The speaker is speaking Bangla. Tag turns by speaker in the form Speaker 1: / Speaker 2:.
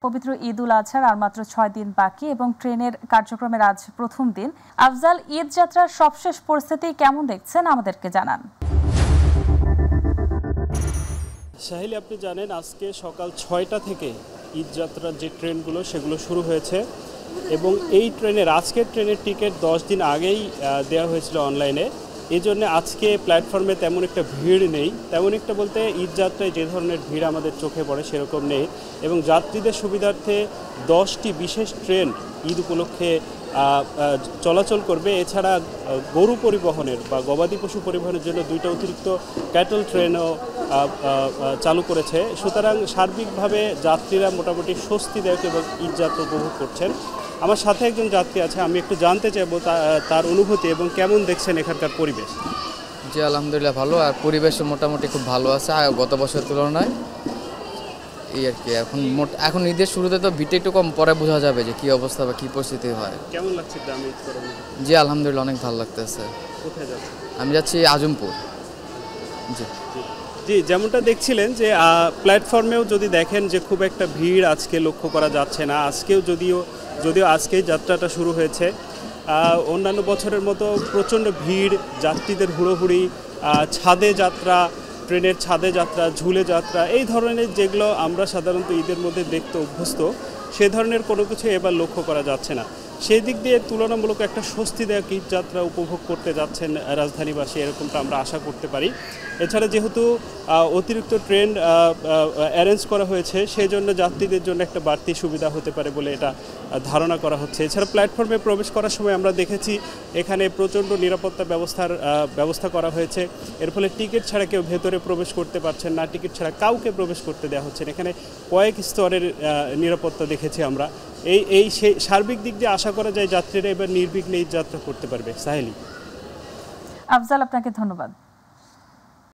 Speaker 1: পবিত্র ঈদ উল আজহার আর মাত্র ৬ দিন বাকি এবং ট্রেনের কার্যক্রমের আজ প্রথম দিন। আফজাল, ঈদ যাত্রার সবশেষ পরিস্থিতি কেমন দেখছেন আমাদেরকে জানান।
Speaker 2: সাহিল, আপনি জানেন আজকে সকাল ৬টা থেকে ঈদ যাত্রার যে ট্রেনগুলো সেগুলো শুরু হয়েছে এবং এই ট্রেনের আজকের ট্রেনের টিকিট 10 দিন আগেই দেওয়া হয়েছিল অনলাইনে। এই জন্য আজকে প্ল্যাটফর্মে তেমন একটা ভিড় নেই, তেমন একটা বলতে ঈদ যাত্রায় যে ধরনের ভিড় আমাদের চোখে পড়ে সেরকম নেই এবং যাত্রীদের সুবিধার্থে 10টি বিশেষ ট্রেন ঈদ উপলক্ষে চলাচল করবে। এছাড়া গরু পরিবহনের বা গবাদি পশু পরিবহনের জন্য 2টা অতিরিক্ত ক্যাটল ট্রেনও চালু করেছে। সুতরাং সার্বিকভাবে যাত্রীরা মোটামুটি স্বস্তিদায়ক এবং ঈদ যাত্রা উপভোগ করছেন। আমার সাথে একজন যাত্রী আছে, আমি একটু জানতে চাইবো তার অনুভূতি এবং কেমন দেখছেন এখানকার পরিবেশ।
Speaker 3: জি আলহামদুলিল্লাহ ভালো, আর পরিবেশও মোটামুটি খুব ভালো আছে গত বছরের তুলনায়। এই আর কি, এখন ঈদের শুরুতে তো ভিড়টা একটু কম, পরে বোঝা যাবে যে কী অবস্থা বা কী পরিস্থিতি হয়।
Speaker 2: কেমন লাগছে গ্রামে ঈদ করার?
Speaker 3: জি আলহামদুলিল্লাহ অনেক ভালো লাগতেছে।
Speaker 2: কোথায় যাচ্ছেন?
Speaker 3: আমি যাচ্ছি আজমপুর। জি
Speaker 2: জি, যেমনটা দেখছিলেন যে প্ল্যাটফর্মেও যদি দেখেন যে খুব একটা ভিড় আজকে লক্ষ্য করা যাচ্ছে না। আজকেও যদিও আজকেই যাত্রাটা শুরু হয়েছে, অন্যান্য বছরের মতো প্রচণ্ড ভিড়, যাত্রীদের হুড়োহুড়ি, ছাদে যাত্রা, ট্রেনের ছাদে যাত্রা, ঝুলে যাত্রা, এই ধরনের যেগুলো আমরা সাধারণত ঈদের মধ্যে দেখতে অভ্যস্ত, সে ধরনের কোনো কিছু এবার লক্ষ্য করা যাচ্ছে না। সেই দিক দিয়ে তুলনামূলক একটা স্বস্তিদায়ক ঈদ যাত্রা উপভোগ করতে যাচ্ছেন রাজধানীবাসী, এরকমটা আমরা আশা করতে পারি। এছাড়া যেহেতু অতিরিক্ত ট্রেন অ্যারেঞ্জ করা হয়েছে, সেই জন্য যাত্রীদের জন্য একটা বাড়তি সুবিধা হতে পারে বলে এটা ধারণা করা হচ্ছে। এছাড়া প্ল্যাটফর্মে প্রবেশ করার সময় আমরা দেখেছি এখানে প্রচণ্ড নিরাপত্তা ব্যবস্থা করা হয়েছে। এর ফলে টিকিট ছাড়া কেউ ভেতরে প্রবেশ করতে পারছেন না, টিকিট ছাড়া কাউকে প্রবেশ করতে দেওয়া হচ্ছে না। এখানে কয়েক স্তরের নিরাপত্তা দেখেছি আমরা। সেই সার্বিক দিক দিয়ে আশা করা যায় যাত্রীরা এবার নির্বিঘ্নে ঈদ যাত্রা করতে পারবে। সাহেলি।
Speaker 1: আফজাল, আপনাকে ধন্যবাদ।